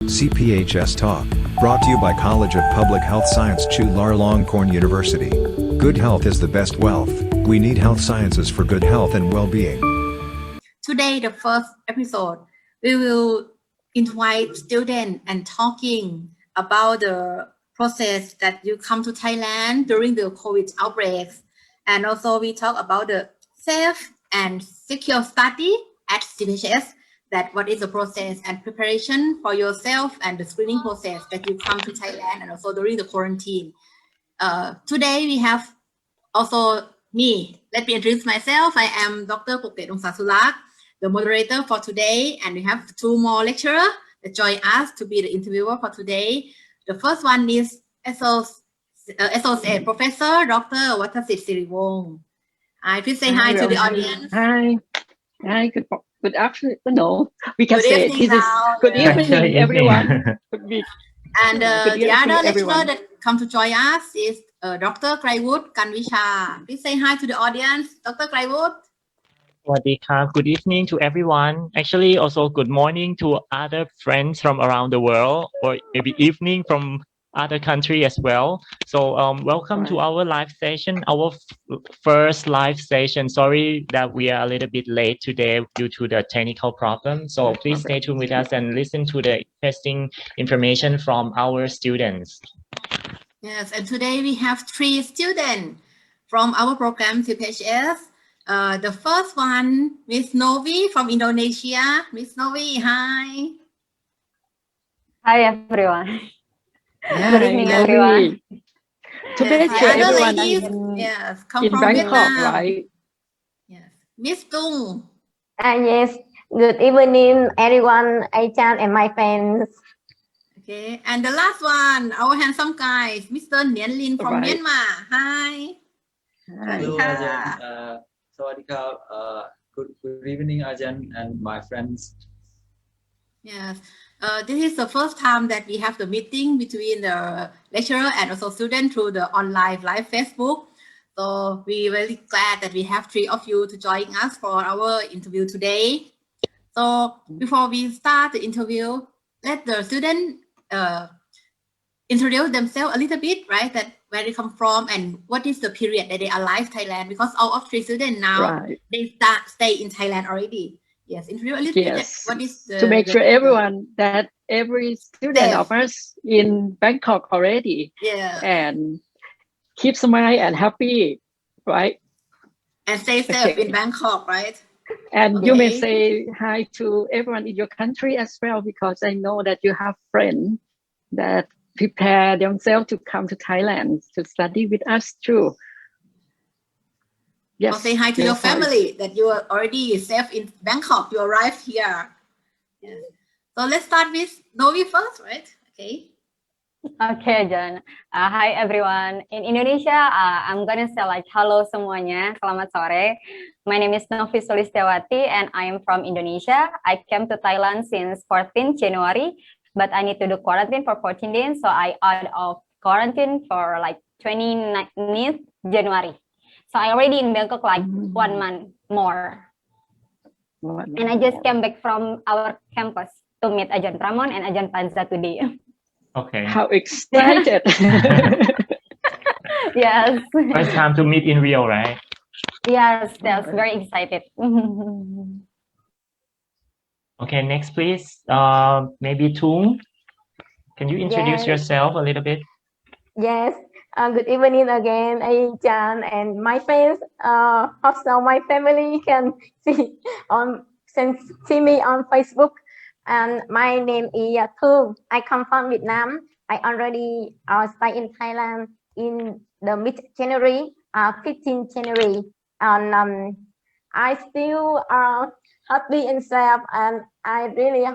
CPHS Talk, brought to you by College of Public Health Science Chulalongkorn University. Good health is the best wealth. We need health sciences for good health and well-being. Today, the first episode, we will invite students and talking about the process that you come to Thailand during the COVID outbreaks. And also we talk about the safe and secure study at CPHS, that what is the process and preparation for yourself and the screening process that you come to Thailand and also during the quarantine. Today we have also me. Let me introduce myself. I am Dr. Poktet Ongsasulak, the moderator for today, and we have two more lecturers that join us to be the interviewer for today. The first one is Associate Professor Dr. Wattasit Siriwong. Please say hi to the audience. Hi. Good afternoon. No, we can Good say evening this is now, good yeah. evening, everyone. And the other lecturer that come to join us is Dr. Kraiwood Kanwisha. Please say hi to the audience, Dr. Kraiwood. Good evening to everyone. Actually, also good morning to other friends from around the world, or maybe evening from other country as well. So welcome to our live session, our first live session. Sorry that we are a little bit late today due to the technical problem. So please stay tuned with us and listen to the interesting information from our students. Yes, and today we have three students from our program CPHS. The first one, Miss Novi from Indonesia. Miss Novi, hi. Hi everyone. Good evening, everyone. To make sure everyone yes, come in from Bangkok, Vietnam. right? Yes, Miss Tung. Yes, good evening everyone, Aichan and my friends. Okay, and the last one, our handsome guy, Mr. Nguyen Lin from Right. Myanmar. Hi. Hello, Ajahn. Sawadika. Good evening, Ajahn and my friends. Yes, this is the first time that we have the meeting between the lecturer and also student through the online live Facebook. So we're really glad that we have three of you to join us for our interview today. So before we start the interview, let the student introduce themselves a little bit, right? That where they come from and what is the period that they arrive Thailand, because all of three students now they stay in Thailand already. Yes, introduce a little bit. What is the, to make sure everyone that every student of us in Bangkok already, and keep smiling and happy, right? And stay safe in Bangkok, right? And you may say hi to everyone in your country as well, because I know that you have friends that prepare themselves to come to Thailand to study with us too. Yes. Or say hi to your family that you are already safe in Bangkok. You arrived here. Yes. So let's start with Novi first, right? Okay. Okay, John. Hi everyone. In Indonesia, I'm gonna say like hello semuanya. Selamat sore. My name is Novi Sulistiawati and I am from Indonesia. I came to Thailand since 14 January, but I need to do quarantine for 14 days. So I out of quarantine for like 29th January. So I already in Bangkok like 1 month more. And I just came back from our campus to meet Ajahn Pramon and Ajahn Panza today. Okay. How excited. Yes. First time to meet in real, right? Yes, that's very excited. Okay, next please. Maybe Tung. Can you introduce yourself a little bit? Yes. Good evening again, Aichan and my friends. Also, my family can see me on Facebook. And my name is Thương. I come from Vietnam. I already stay in Thailand in the mid-January, 15 January. And I still happy and safe, and I really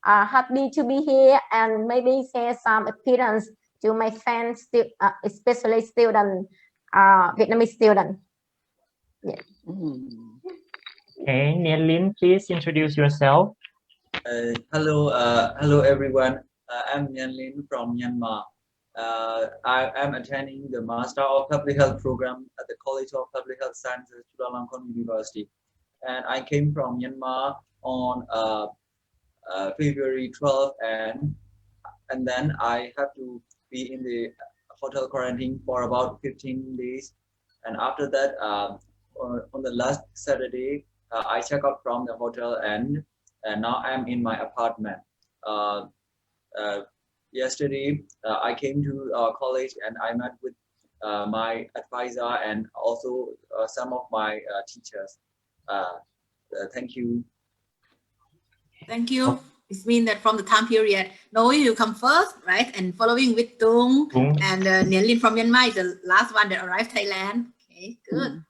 happy to be here and maybe share some experience to my friends, especially student, Vietnamese student. Yeah. Okay, Nguyen Lin, please introduce yourself. Hello everyone. I'm Nguyen Lin from Myanmar. I am attending the Master of Public Health program at the College of Public Health Sciences, Chulalongkorn University. And I came from Myanmar on February 12th and and then I have to be in the hotel quarantine for about 15 days. And after that, on the last Saturday, I check out from the hotel, and now I'm in my apartment. Yesterday, I came to college and I met with my advisor and also some of my teachers. Thank you. Thank you. It means that from the time period, Noi will come first, right? And following with Tung and Nguyen Linh from Myanmar is the last one that arrived Thailand. Okay, good.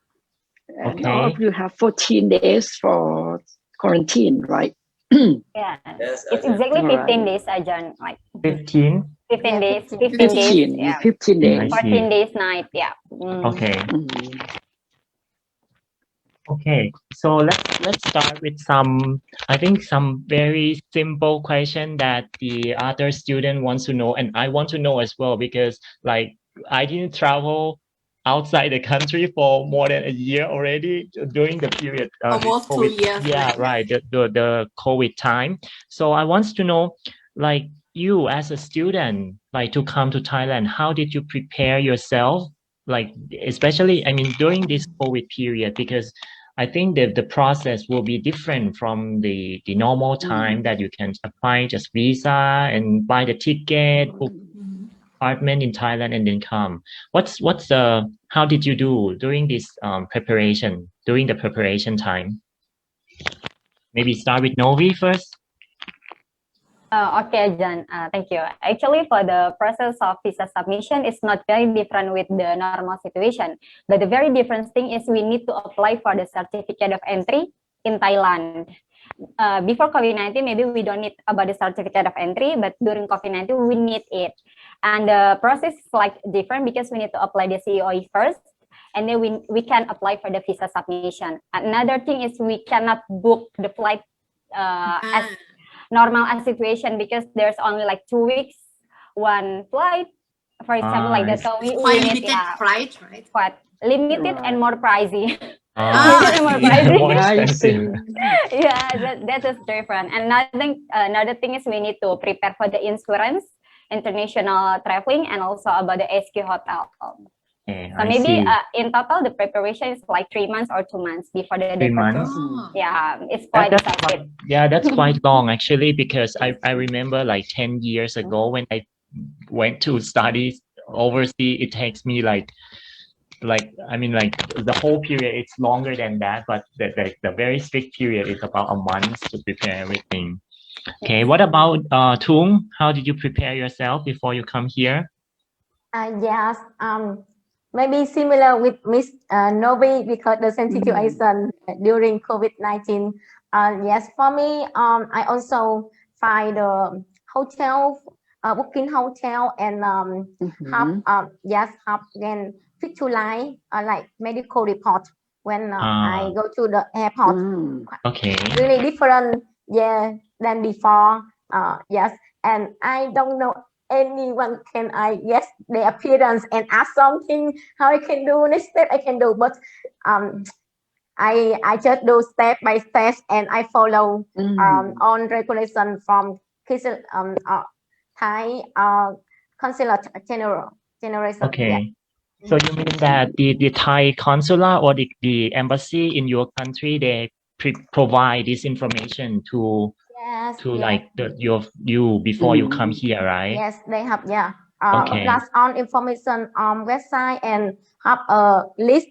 And all of you have 14 days for quarantine, right? Yeah, Yes, it's Ajahn. exactly All 15 right. days, Ajahn. Like 15. 15 Yeah, days, 15. 15 days, 15, yeah. 15 I days. 14 see. days night, yeah. Okay. Mhm. Okay, so let's start with some, I think some very simple question that the other student wants to know, and I want to know as well, because like I didn't travel outside the country for more than a year already during the period this Almost 2 COVID. years. Yeah, right. The COVID time. So I want to know, like you as a student, like to come to Thailand, how did you prepare yourself? Like especially, I mean, during this COVID period, because I think that the process will be different from the normal time that you can apply just visa and buy the ticket, book Mhm. apartment in Thailand, and then come. What's the how did you do during this preparation, during the preparation time? Maybe start with Novi first. Okay, Jan, thank you. Actually, for the process of visa submission, it's not very different with the normal situation. But the very different thing is we need to apply for the certificate of entry in Thailand. Before COVID-19, maybe we don't need about the certificate of entry, but during COVID-19, we need it. And the process is like different because we need to apply the COE first, and then we can apply for the visa submission. Another thing is we cannot book the flight as normal as situation because there's only like 2 weeks, one flight. For example, like that. So we Quite need, limited flight, right? quite limited and more pricey. Ah, Usually more I see. pricey. More I expensive. see. Yeah, that is different. And another thing is we need to prepare for the insurance, international traveling, and also about the SQ hotel. Okay, So I maybe see. in total the preparation is like 3 months or 2 months before the 3 departure. months. Oh. Yeah, it's quite That's expensive. that's quite long actually, because I remember like 10 years ago when I went to study overseas, it takes me like I mean like the whole period it's longer than that, but the very strict period is about a month to prepare everything. Okay, what about Tung? How did you prepare yourself before you come here? Yes, maybe similar with Miss Novi because the same situation during COVID-19. Yes, for me, I also find the hotel, booking hotel and have then 5th July like medical report when I go to the airport. Okay. Really different, yeah, than before. Yes, and I don't know anyone can the appearance and ask something how I can do next step I can do, but I just do step by step and I follow on regulation from Thai consulate general. Okay. So you mean that the Thai consular or the embassy in your country, they provide this information to like you before you come here, right? Yes, they have Okay. plus on information on website and have a list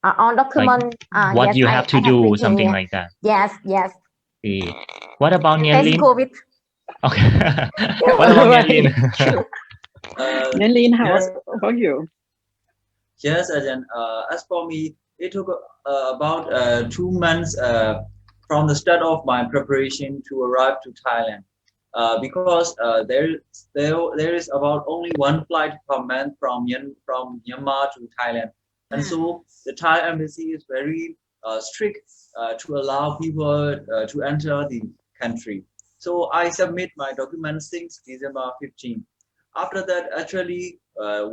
on document What you have to do, something like that. Yes. See. What about Test Nguyen Linh? COVID. Okay. What about Nguyen Linh? Nguyen Linh, how Yes. about you? Yes, Ajahn. As for me, it took about 2 months from the start of my preparation to arrive to Thailand, because there is about only one flight per month from Myanmar to Thailand, and so the Thai embassy is very strict to allow people to enter the country. So I submit my documents since December 15. After that, actually,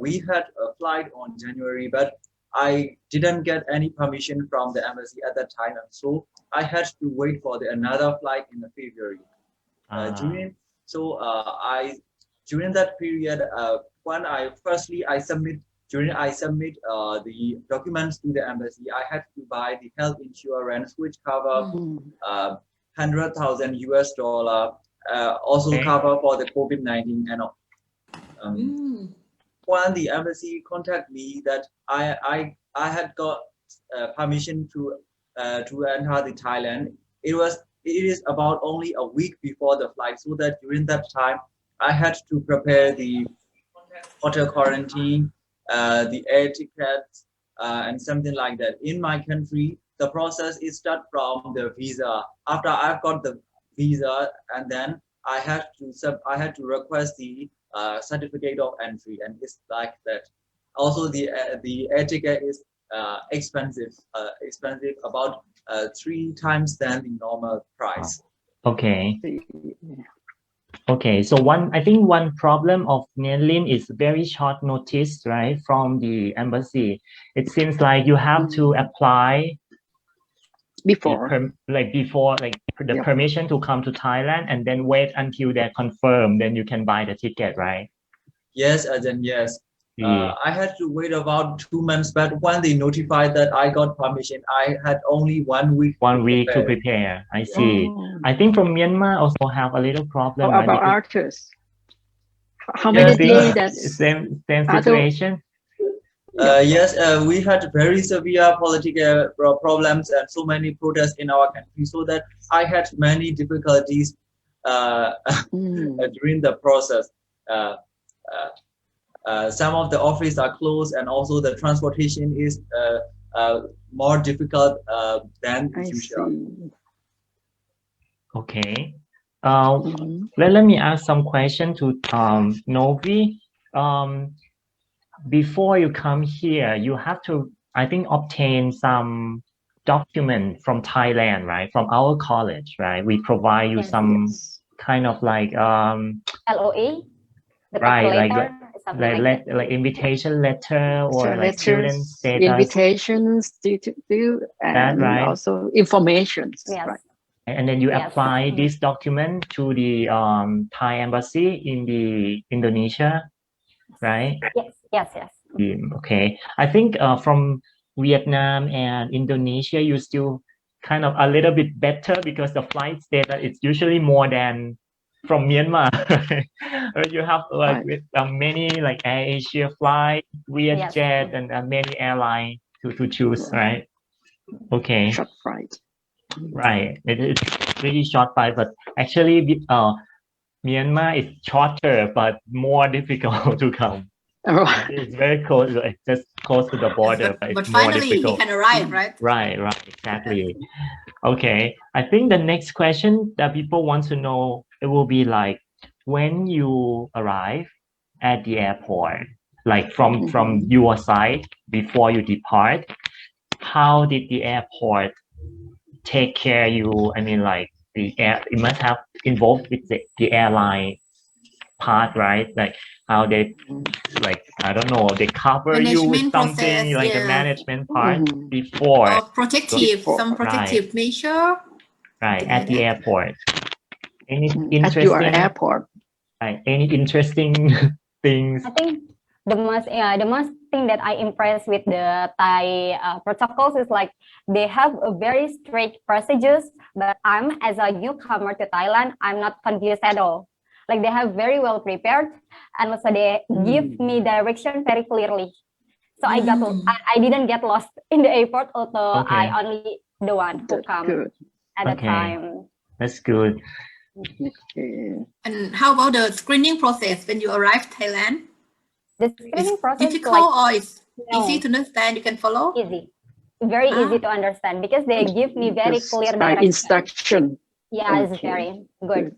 we had a flight on January, but I didn't get any permission from the embassy at that time, and so I had to wait for another flight in February. Jimin, So I during that period, when I submit the documents to the embassy, I had to buy the health insurance, which cover 100,000 US dollar, also cover for the COVID-19 and when the embassy contacted me that I had got permission to enter the Thailand. It is about only a week before the flight, so that during that time I had to prepare the hotel quarantine, the air tickets, and something like that. In my country, the process is start from the visa. After I've got the visa, and then I had to request the certificate of entry, and it's like that. Also, the air ticket is expensive about 3 times than the normal price. Okay. Okay, so I think one problem of Nianlin is very short notice, right, from the embassy. It seems like you have to apply before the permission to come to Thailand, and then wait until they're confirmed, then you can buy the ticket, right? Yes, Ajahn, yes. I had to wait about 2 months, but when they notified that I got permission, I had only 1 week. 1 week to prepare. I see. I think from Myanmar also have a little problem. How about artists? How many days that same situation? Yes, we had very severe political problems and so many protests in our country, so that I had many difficulties during the process. Some of the offices are closed, and also the transportation is more difficult than usual. Okay. Let me ask some question to Novi. Before you come here, you have to, I think, obtain some document from Thailand, right? From our college, right? We provide you some kind of like LOA, like invitation letter or like student status. Invitations and right? Also information. Right. And then you apply this document to the Thai embassy in the Indonesia, right? Yes. Okay. I think from Vietnam and Indonesia, you still kind of a little bit better because the flight data is usually more than from Myanmar. You have like with many like Air Asia flight, Vietjet, and many airlines to choose, right? Okay. Short flight. Right. It is really short flight, but actually Myanmar is shorter but more difficult to come. Right. It's very close, like just close to the border, but it's more finally difficult. he can arrive, right? Right, exactly. Okay, I think the next question that people want to know, it will be like, when you arrive at the airport, like from your side before you depart, how did the airport take care of you? I mean, like it must have involved with the airline part, right? Like how they, like, I don't know, they cover you with something like the management part before. Or some protective measure. Right, at the airport. Any interesting? At your airport. Right, any interesting things? I think the most thing that I impressed with the Thai protocols is like they have a very strict procedures, but as a newcomer to Thailand, I'm not confused at all. Like they have very well prepared, and also they give me direction very clearly. So I didn't get lost in the airport, although I only the one who come at the time. That's good. And how about the screening process when you arrive Thailand? The screening process difficult or it's easy to understand? You can follow. Easy, very easy to understand because they give me very clear direction. Instruction. Yeah, it's very good.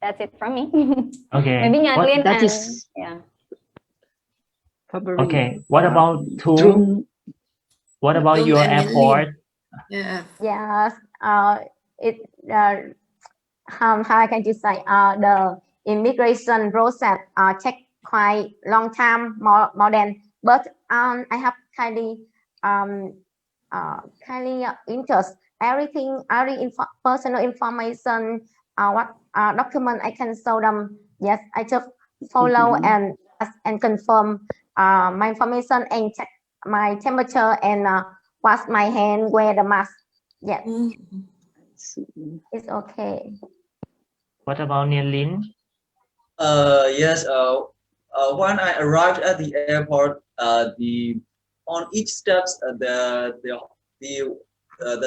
That's it from me. Okay. Maybe Nyanlin that and is, Okay. What about What about your airport? Yeah. Yes. How can you say? The immigration process take quite long time, more than. But I have kindly interest everything, personal information, what document I can show them. Yes, I just follow and confirm my information and check my temperature and wash my hand, wear the mask. Yes, it's okay. What about Nielin? Yes. When I arrived at the airport, on each steps the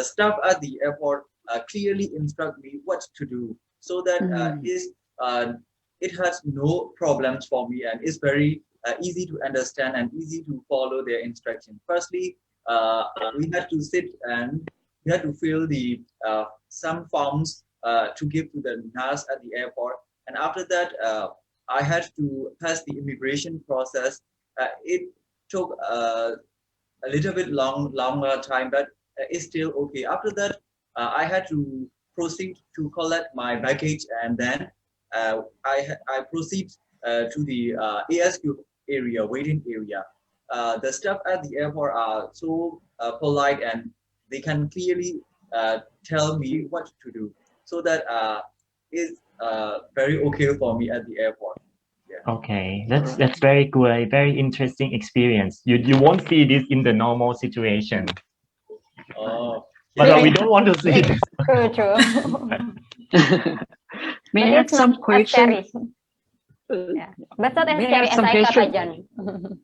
staff at the airport clearly instruct me what to do, so that it has no problems for me, and it's very easy to understand and easy to follow their instructions. Firstly, we had to sit and we had to fill the some forms to give to the nurse at the airport, and after that I had to pass the immigration process. It took a little bit longer time, but it's still okay. After that, I had to proceed to collect my baggage, and then I proceed to the ASQ area, waiting area. The staff at the airport are so polite, and they can clearly tell me what to do, so that it's very okay for me at the airport. Yeah. Okay, that's very good, a very interesting experience. You won't see this in the normal situation. But we don't want to see this. True. May I ask some questions? Yeah. But not as May I scary ask as some I thought, questions? Ajahn.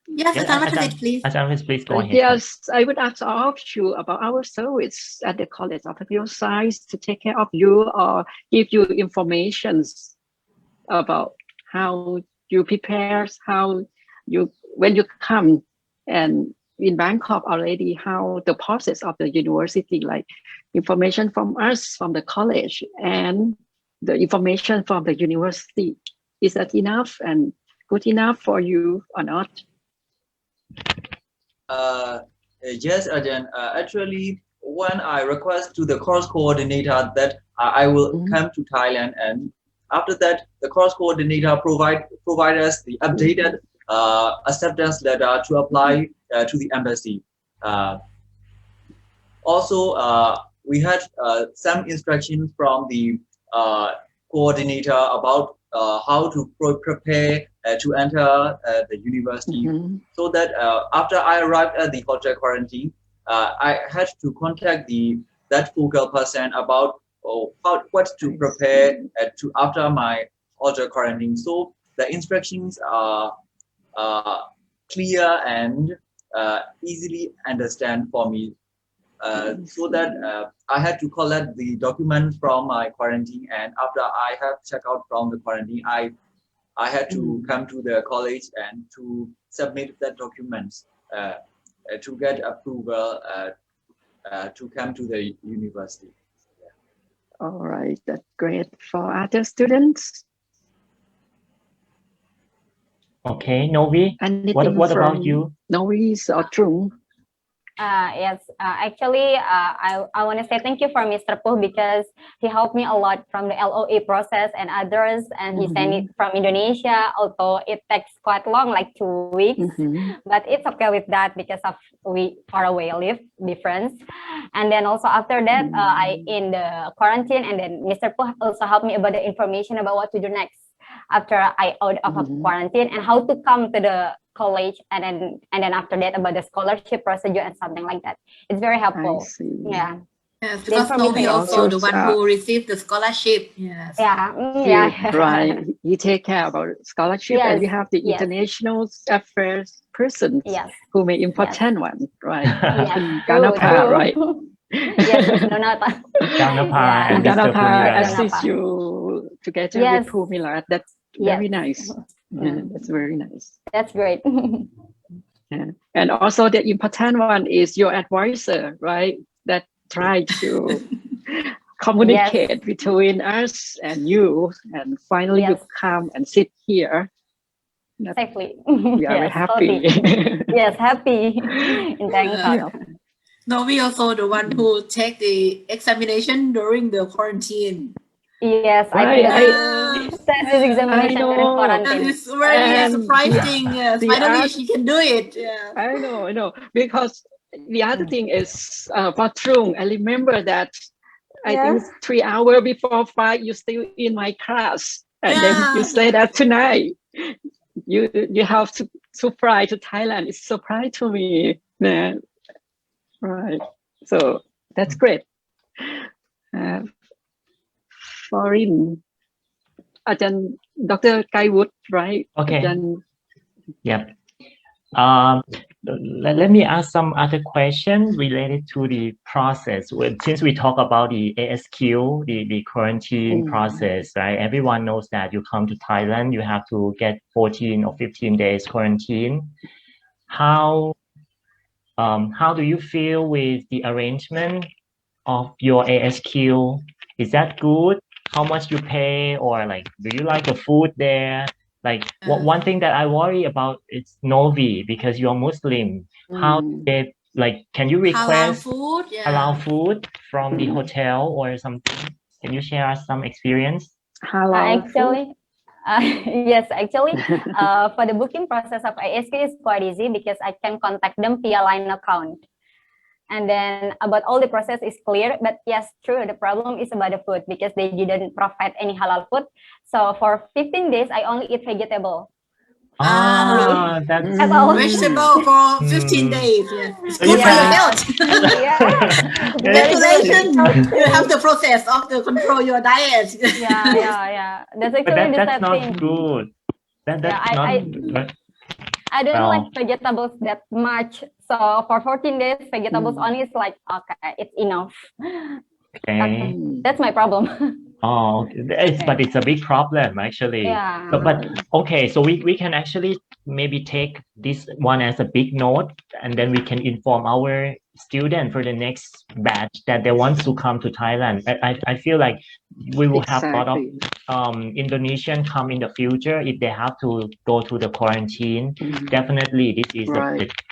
Yes, Ajahn, please. Ajahn, please go ahead. Yes, I would ask all of you about our service at the College of Applied Science to take care of you or give you information about how you prepare, how you, when you come, and in Bangkok already, how the process of the university, like information from us, from the college, and the information from the university. Is that enough and good enough for you or not? Yes, Ajahn. Actually, when I request to the course coordinator that I will come to Thailand, and after that, the course coordinator provide us the updated acceptance letter to apply to the embassy. Also, we had some instructions from the coordinator about how to prepare to enter the university, so that after I arrived at the hotel quarantine, I had to contact that focal person about what to prepare to after my hotel quarantine. So the instructions are clear and easily understand for me, so that I had to collect the documents from my quarantine, and after I have checked out from the quarantine, I had to come to the college and to submit the documents to get approval to come to the university. All right, that's great. For other students? Okay, Novi, what about you? Novi or Trung? Yes, actually, I want to say thank you for Mr. Puh, because he helped me a lot from the LOA process and others, and he sent it from Indonesia, although it takes quite long, like 2 weeks, but it's okay with that because of we far away live difference. And then also after that, I in the quarantine, and then Mr. Puh also helped me about the information about what to do next after I out of quarantine, and how to come to the college, and then after that about the scholarship procedure and something like that. It's very helpful. Yeah. Yes, because Novi also the one who received the scholarship. Yes. Yeah. Right. You take care about scholarship, and you have the international affairs person who may important one, right? Ganapa, right? Yes, Donata. Ganapa assist you together with Pumila. That's very nice. That's very nice. That's great. And also the important one is your advisor, right? That try to communicate between us and you, and finally you come and sit here. Exactly. We are very happy. Yes, happy in Bangkok. Novi also the one who take the examination during the quarantine. Yes, I test this examination during quarantine. It's very surprising. Yes, finally she can do it. Yeah. I know, because the other thing is for Trung, I remember that I think Yes. 3 hours before flight, you still in my class, and then you say that tonight you have to fly to Thailand. It's a surprise to me. Yeah. Right. So that's great. Foreign, Dr. Kaiwood, right? Okay. Ajahn, Yep. Let me ask some other questions related to the process. Since we talk about the ASQ, the quarantine process, right? Everyone knows that you come to Thailand, you have to get 14 or 15 days quarantine. How do you feel with the arrangement of your ASQ? Is that good? How much you pay, or like, do you like the food there? Like, one thing that I worry about is Novi, because you're Muslim. How they like? Can you Halal request food. halal food from the hotel or something? Can you share us some experience? halal food. Actually, yes, actually, for the booking process of ISK is quite easy because I can contact them via line account. And then about all the process is clear, but yes, true. The problem is about the food because they didn't provide any halal food. So for 15 days, I only eat vegetable. That's At all. Vegetable for 15 days. Yes. It's So good you for your can- health. Yeah. Congratulations. You have the process of the control your diet. Yeah. That's but actually the that's sad not thing. good. That's not. I don't Well. like vegetables that much. So for 14 days, vegetables only is like, okay, it's enough. Okay. That's my problem. Oh, but it's a big problem actually. Yeah. But okay, so we can actually maybe take this one as a big note, and then we can inform our student for the next batch that they want to come to Thailand. I feel like we will have a lot of Indonesian come in the future if they have to go to the quarantine. Definitely, this is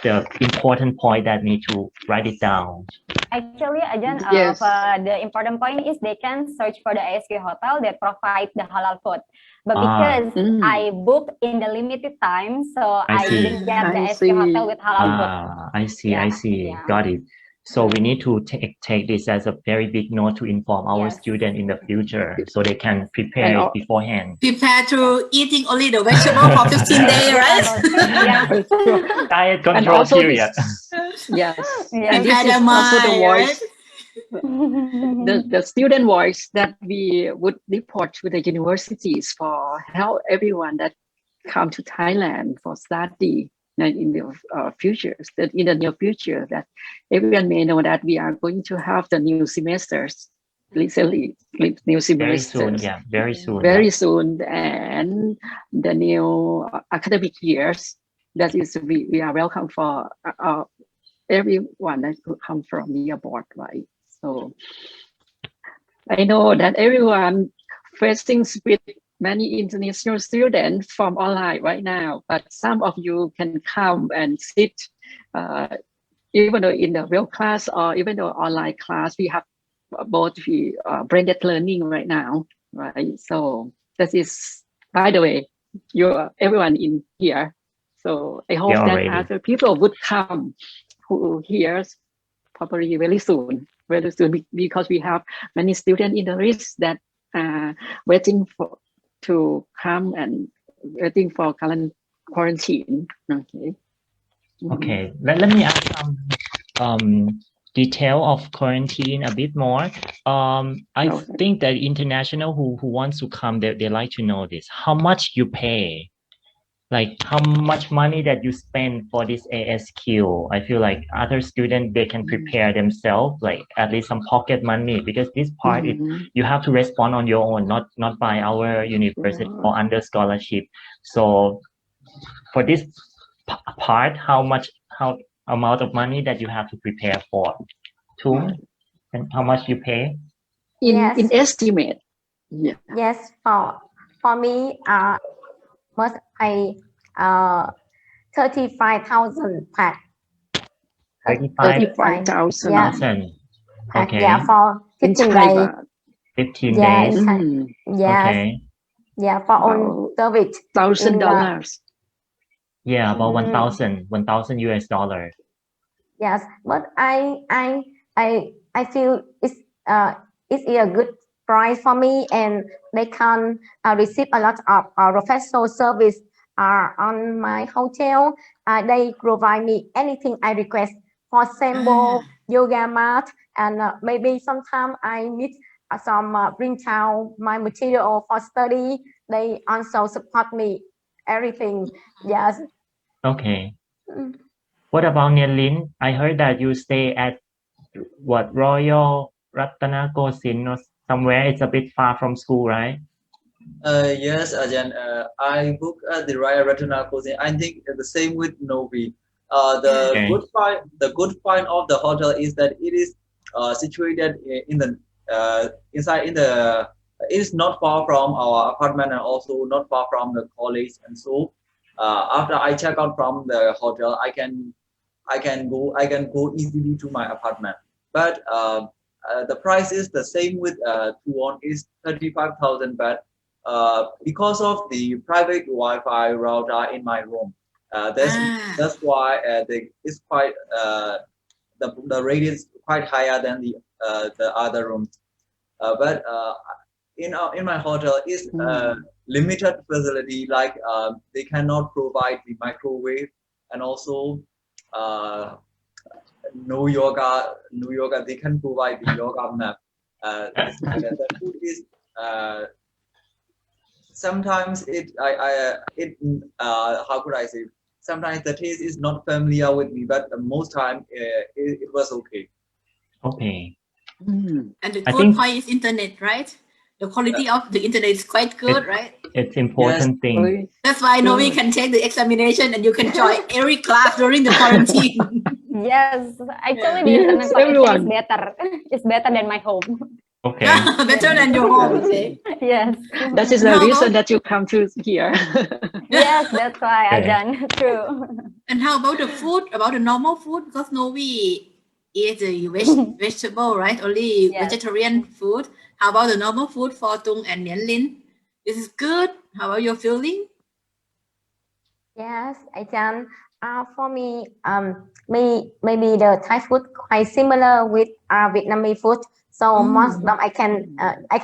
the important point that need to write it down. Actually, Ajahn, Yes. the important point is they can search for the ASK hotel that provide the halal food. But because I booked in the limited time, so I see. didn't get the I ASK hotel with halal food. I see. I Yeah, see. yeah. Got it. So we need to take this as a very big note to inform our Yes. student in the future, so they can prepare it beforehand. Prepare to eating only the vegetable for 15 days, right? Yeah. Diet And control also period. yes. Yeah. And this Prepare is their also the mind, voice, right? the student voice that we would report to the universities for help everyone that come to Thailand for study in the futures, that in the near future, that everyone may know that we are going to have the new semesters, recently new Very semesters. soon, yeah. Very soon. Very soon, and the new academic years. That is, we are welcome for everyone that could come from the abroad, right? So I know that everyone facing with many international students from online right now, but some of you can come and sit, even though in the real class or even though online class, we have both blended learning right now, right? So that is, by the way, everyone in here. So I hope that other people would come who hears probably very soon, because we have many students in the list that waiting to come and waiting for quarantine. Okay. Okay. Let me ask some detail of quarantine a bit more. I think that international who wants to come, they like to know this. How much you pay? Like how much money that you spend for this ASQ? I feel like other students, they can prepare themselves, like at least some pocket money, because this part you have to respond on your own, not by our university or under scholarship. So for this part, how amount of money that you have to prepare for? And how much you pay? In estimate. Yeah. Yes, for me, must pay 35,000 per 35,000. Yeah. Okay. Yeah, for 15 days. 15 days. Yes. Okay. Yeah, for own service. $1,000. Yeah, about $1,000 US dollar. Yes, but I feel it's a good price for me, and they can receive a lot of professional service on my hotel. They provide me anything I request. For example, yoga mat, and maybe sometimes I need some bring down my material for study. They also support me everything. Yes. Okay. Mm. What about Nian? I heard that you stay at what Royal Ratanakosin or somewhere. It's a bit far from school, right? Yes, Ajahn. I book the Raya Ratana Cuisine. I think the same with Novi. Okay. The good point of the hotel is that it is situated in the inside in the. It is not far from our apartment and also not far from the college. And so, after I check out from the hotel, I can go easily to my apartment. But the price is the same with Tuon is 35,000 baht. Because of the private Wi-Fi router in my room. That's why it's quite the rate is quite higher than the other rooms. But in my hotel is limited facility, like they cannot provide the microwave, and also no yoga they can provide the yoga mat. The food is sometimes how could I say, sometimes the taste is not familiar with me, but most time it was okay. Okay. And the I good think- point is internet, right? The quality of the internet is quite good, right? It's important thing. That's why Novi can take the examination and you can join every class during the quarantine. Yes, actually the Yes, internet connection everyone. is better. It's better than my home. Okay. Better than your home, you say. Yes. That is the reason that you come to here. Yes, that's why, Okay. Ajahn. True. And how about the food? About the normal food? Because Novi is a vegetable, right? Only Yes. vegetarian food. How about the normal food for Tung and Nian Lin? This is good. How about your feeling? Yes, I can. For me, maybe the Thai food quite similar with Vietnamese food. So most of them I can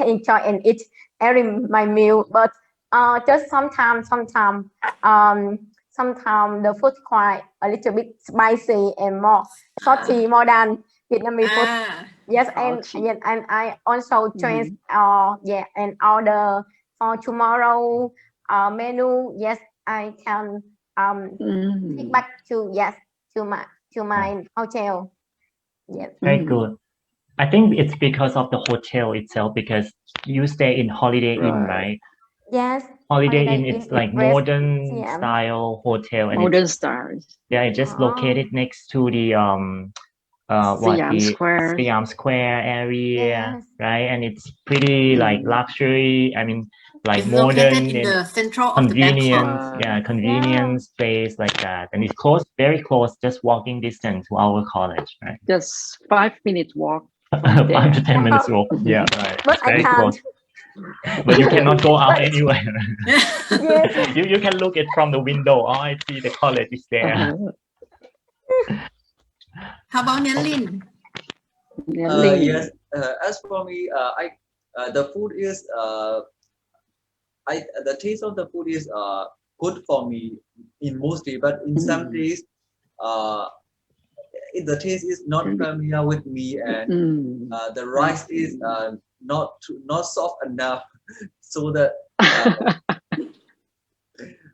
enjoy and eat every my meal. But just sometimes the food quite a little bit spicy and more salty more than Vietnamese food. Yes, and I also change and order for tomorrow menu. Yes, I can take back to my hotel. Yes. Very good. I think it's because of the hotel itself, because you stay in Holiday Inn, right? Yes. Holiday Inn, it's like modern yeah. style hotel, and Modern stars. it's just located next to the Siam Square area, Yes. right? And it's pretty like luxury. I mean, like It's modern located in and the central of the convenience. Bangkok. Convenience space like that, and it's close, very close, just walking distance to our college, right? Just 5-minute walk. 5 to 10 minutes walk. Yeah, right. But It's very I can't. close. But you cannot go out anywhere. Yes. you can look it from the window. Oh, I see the college is there. How about Nian Lin? Yes. As for me, the food is the taste of the food is good for me in mostly, but in some days, the taste is not familiar with me, and the rice is not soft enough, so that.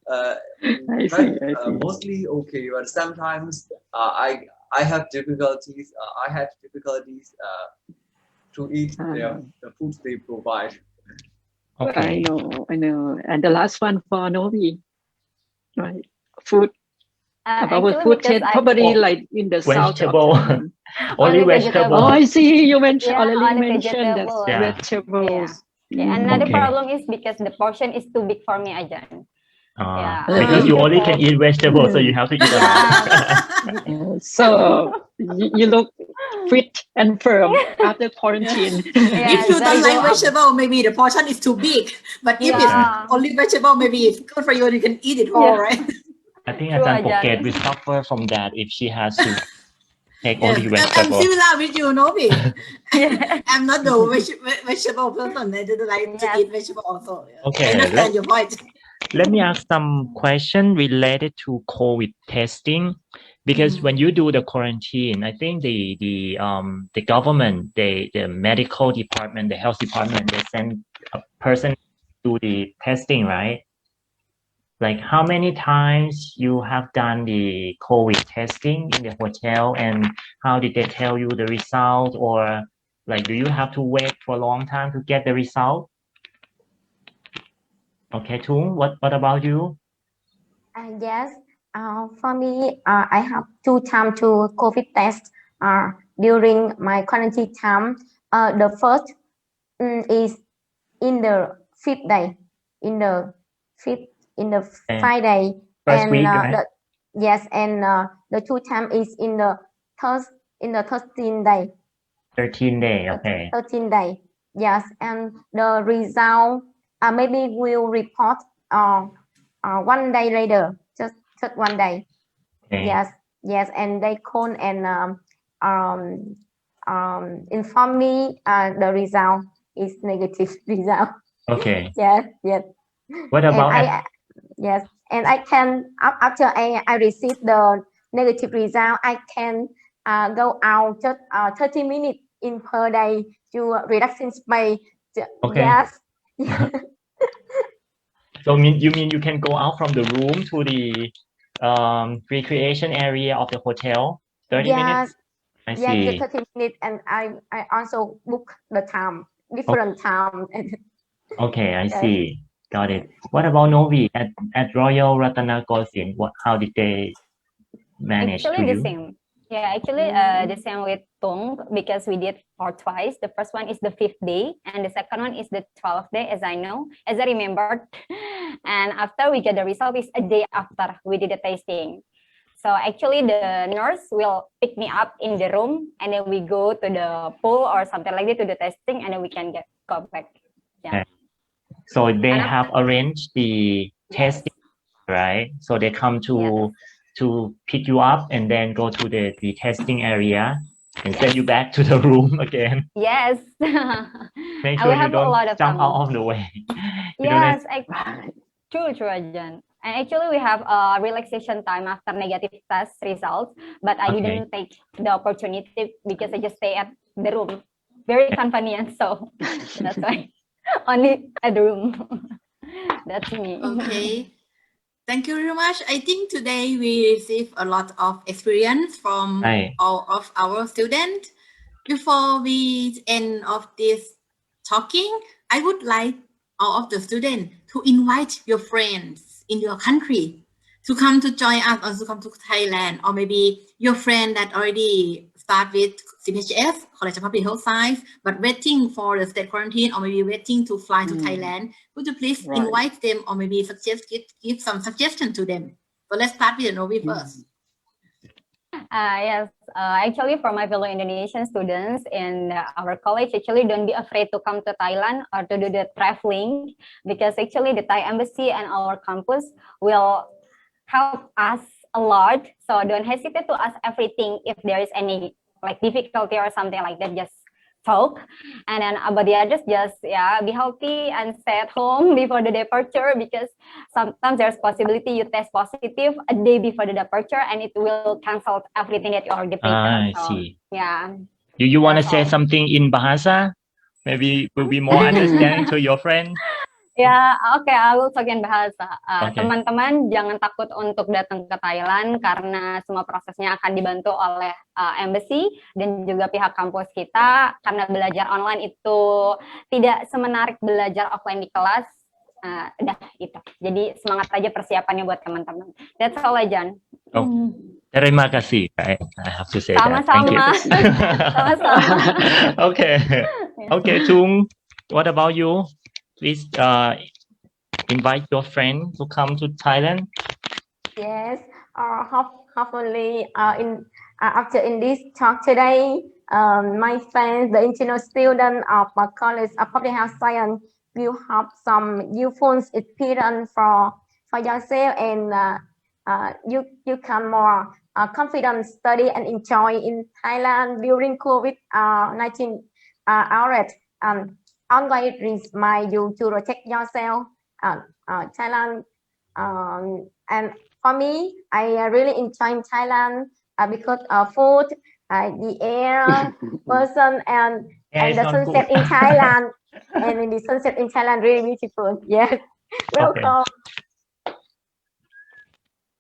I see. Mostly okay, but sometimes I have difficulties. I had difficulties to eat the foods they provide. Okay. I know. And the last one for Novi, right? Food. About food chain, probably like in the vegetable. south. Only vegetable. Oh, I see. You mentioned only mentioned that vegetables. Another problem is because the portion is too big for me, Ajahn. Because you only can eat vegetables, so you have to eat a lot. So you look fit and firm after quarantine. If you don't like vegetable, maybe the portion is too big. But if it's only vegetable, maybe it's good for you. You can eat it whole, right? I think Ajahn Phuket will suffer from that if she has to take Yes, only I'm vegetable. similar with you, Novi. Yeah. I'm not the vegetable person. I didn't like to Yes. eat vegetable also. I Okay, understand your point. let me ask some question related to COVID testing, because when you do the quarantine, I think the government, the medical department, the health department, they send a person to the testing, right? Like how many times you have done the COVID testing in the hotel, and how did they tell you the result, or like do you have to wait for a long time to get the result? Okay, Tung, what about you? Yes, for me, I have 2 times to COVID test during my quarantine time. The first is in the 5th day, in the fifth, in the Okay. Friday, First and week, right? yes, and the 2 times is in the 13th day. 13 day, okay. 13 day. Yes, and the result maybe will report 1 day later, just 1 day. Okay. Yes, and they call and inform me the result is negative result. Okay. Yes. What And about yes, and I can after I receive the negative result, I can go out just 30 minutes in per day to relaxing space. Okay. Yes. So you mean you can go out from the room to the recreation area of the hotel? 30 minutes? I Yes, just see. 30 minutes, and I also book the time, different time. Okay, I Yes. see. Got it. What about Novi at Royal Ratanakosin? How did they manage to Actually, the you? same. Yeah, actually, the same with Tung, because we did for twice. The first one is the 5th day, and the second one is the 12th day, as I remembered. And after we get the result is a day after we did the tasting. So actually, the nurse will pick me up in the room, and then we go to the pool or something like that to the testing, and then we can go back. Yeah. Okay. So they And have arranged the Yes. testing, right? So they come Yes. to pick you up and then go to the testing area and send you back to the room again. Yes. Make And sure we you have a don't lot of jump fun. out of the way. You don't Yes, true, Ajan. And actually, we have a relaxation time after negative test results, but I Okay. didn't take the opportunity because I just stay at the room. Very convenient, so that's why only at the room. That's me. Okay. Thank you very much. I think today we received a lot of experience from Right. all of our students. Before we end of this talking, I would like all of the students to invite your friends in your country to come to join us or to come to Thailand, or maybe your friend that already start with CPHS, College of Public Health Science, but waiting for the state quarantine, or maybe waiting to fly to Thailand. Would you please Right. invite them, or maybe give some suggestion to them? So let's start with Novi first. Yes, actually for my fellow Indonesian students in our college, actually don't be afraid to come to Thailand or to do the traveling, because actually the Thai embassy and our campus will help us a lot. So don't hesitate to ask everything if there is any like difficulty or something like that, just talk. And then about the others, just be healthy and stay at home before the departure, because sometimes there's possibility you test positive a day before the departure and it will cancel everything that you already I prepared. So see. yeah. You want to That's say all. something in Bahasa? Maybe will be more understanding to your friend. Ya, oke, I will talk in bahasa. Okay. Teman-teman jangan takut untuk datang ke Thailand karena semua prosesnya akan dibantu oleh embassy dan juga pihak kampus kita, karena belajar online itu tidak semenarik belajar offline di kelas. Udah itu. Jadi semangat aja persiapannya buat teman-teman. That's all, Jan. Oh, terima kasih. I have to say that. Thank you. Sama-sama. Sama-sama. Okay. Okay, Tung, what about you? Please invite your friend to come to Thailand. Yes. Hopefully, after in this talk today, my friends, the international student of my college of public health science, will have some useful experience for yourself, and you can more confident, study and enjoy in Thailand during COVID-19 outbreak. Always remind you to protect yourself. Thailand, and for me, I really enjoy Thailand because of food, the air, person, and it's the not sunset good. in Thailand. And the sunset in Thailand really beautiful. Yes, welcome.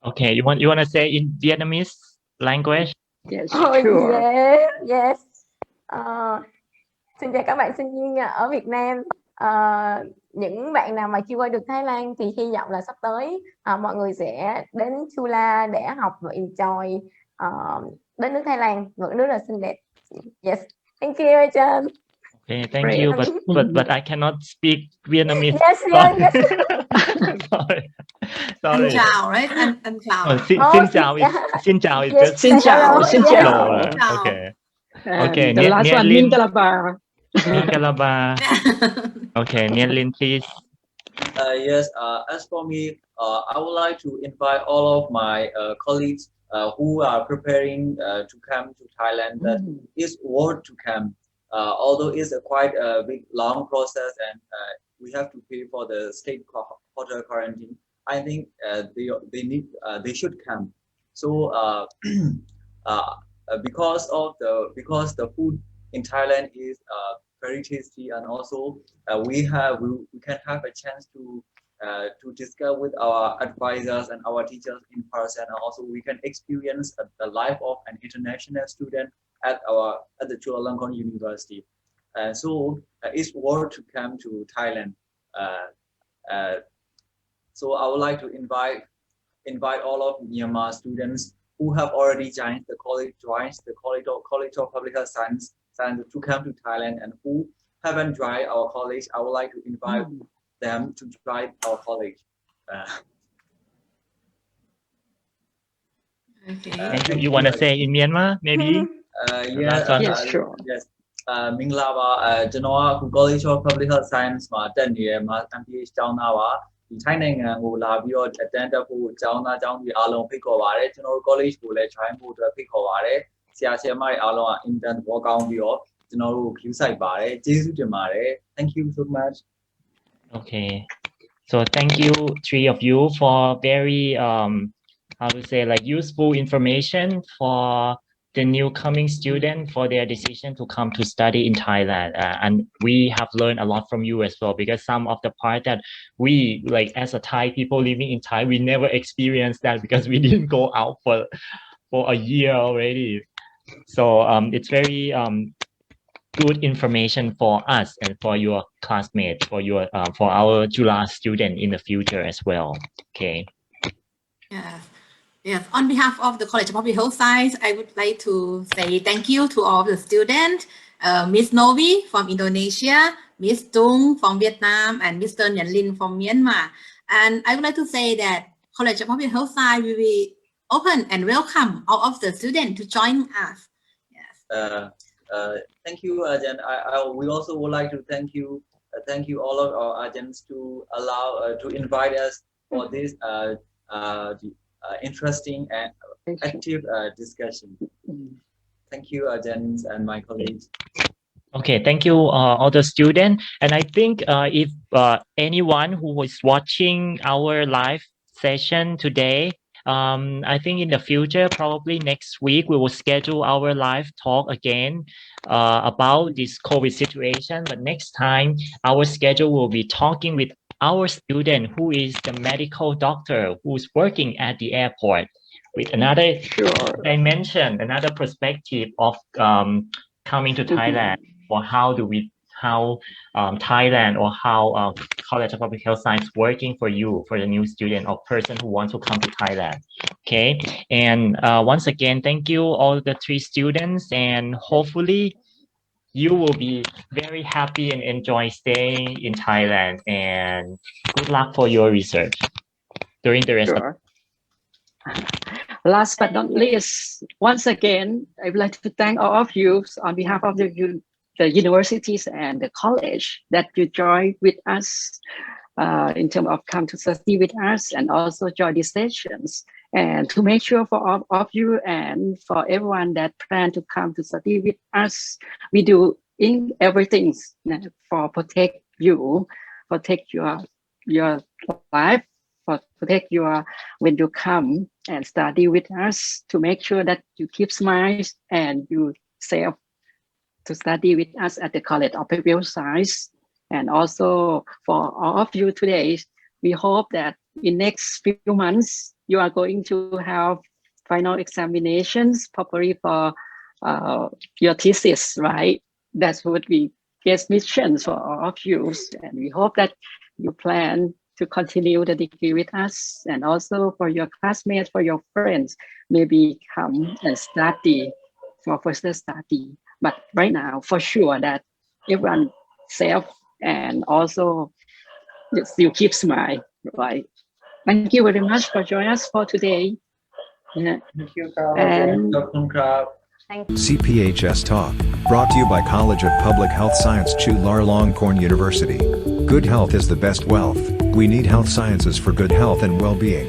Okay, you want to say in Vietnamese language? Yes, Oh, sure. yes, yes. Xin chào các bạn sinh viên ở Việt Nam. Những bạn nào mà chưa qua được Thái Lan thì hy vọng là sắp tới mọi người sẽ đến Chula để học và enjoy đến nước Thái Lan, một nước là xinh đẹp. Yes, thank you Ajahn. Okay, thank you, but I cannot speak Vietnamese. Yes, yes. Sorry. Anh chào, right? Anh chào. Xin chào is Yes, just Xin chào, hello. xin Yes. chào. Okay. And Okay, the last one, Lin. Min Kalaba. Min Kalaba. Okay, Lin, please. Yes, as for me, I would like to invite all of my colleagues who are preparing to come to Thailand that is worth to come. Although it's a quite a big long process and we have to pay for the state hotel quarantine. I think they should come. So because the food in Thailand is very tasty, and also we can have a chance to discuss with our advisors and our teachers in person, and also we can experience the life of an international student at the Chulalongkorn University. So it's worth to come to Thailand. So I would like to invite all of Myanmar students who have already joined the College of Public Health Science to come to Thailand, and who haven't joined our college. I would like to invite them to join our college. Okay. You want to say in Myanmar, maybe? Yes, sure. Yes. မင်္ဂလာပါကျွန်တော်ကအခု College of Public Health Science မှာတက်နေရမှာ MPH ကျောင်းသားပါဒီထိုင်းနိုင်ငံကိုလာပြီးတော့အတန်းတက်ဖို့ကျောင်းသားကျောင်းသူအားလုံးဖိတ်ခေါ်ပါတယ်ကျွန်တော်တို့ college ကိုလည်း join ဖို့အတွက်ဖိတ်ခေါ်ပါတယ်ဆရာဆရာမတွေအားလုံးက intern ဘောကောင်းပြီးတော့ကျွန်တော်တို့ view site ပါတယ်ကျေးဇူးတင်ပါတယ် Thank you so much. Okay, so thank you three of you for very how to say, like, useful information for the new coming student for their decision to come to study in Thailand, and we have learned a lot from you as well, because some of the part that we, like, as a Thai people living in Thai, we never experienced that because we didn't go out for a year already. So it's very good information for us and for your classmates, for our Jula student in the future as well. Okay. Yes, on behalf of the College of Public Health Science, I would like to say thank you to all the students, Miss Novi from Indonesia, Miss Tung from Vietnam, and Mr. Nhan Lin from Myanmar. And I would like to say that College of Public Health Science will be open and welcome all of the students to join us. Yes. Thank you, Ajahn. We also would like to thank you all of our agents to allow to invite us for this interesting and active discussion. Thank you, Ajahn and my colleagues. Okay, thank you all the students. And I think if anyone who is watching our live session today, I think in the future, probably next week, we will schedule our live talk again about this COVID situation. But next time, our schedule will be talking with our student who is the medical doctor who's working at the airport with another dimension, another perspective of coming to Thailand, or how Thailand or how College of Public Health Science working for you, for the new student or person who wants to come to Thailand. Okay, and once again, thank you all the three students, and hopefully you will be very happy and enjoy staying in Thailand, and good luck for your research during the rest of. Last but not least, once again, I would like to thank all of you on behalf of the universities and the college that you joined with us in terms of come to study with us and also join these sessions. And to make sure for all of you and for everyone that plan to come to study with us, we do in everything for protect you, protect your life, for protect your when you come and study with us, to make sure that you keep smiles and you safe to study with us at the College of Behavioral Science. And also for all of you today, we hope that in next few months, you are going to have final examinations, probably for your thesis, right? That would be guest missions for all of you. And we hope that you plan to continue the degree with us, and also for your classmates, for your friends, maybe come and study for further study. But right now, for sure that everyone safe, and also you keep smile, right? Thank you very much for joining us for today. Yeah. Thank you, Carl. And Thank you. CPHS Talk, brought to you by College of Public Health Science Chulalongkorn University. Good health is the best wealth. We need health sciences for good health and well-being.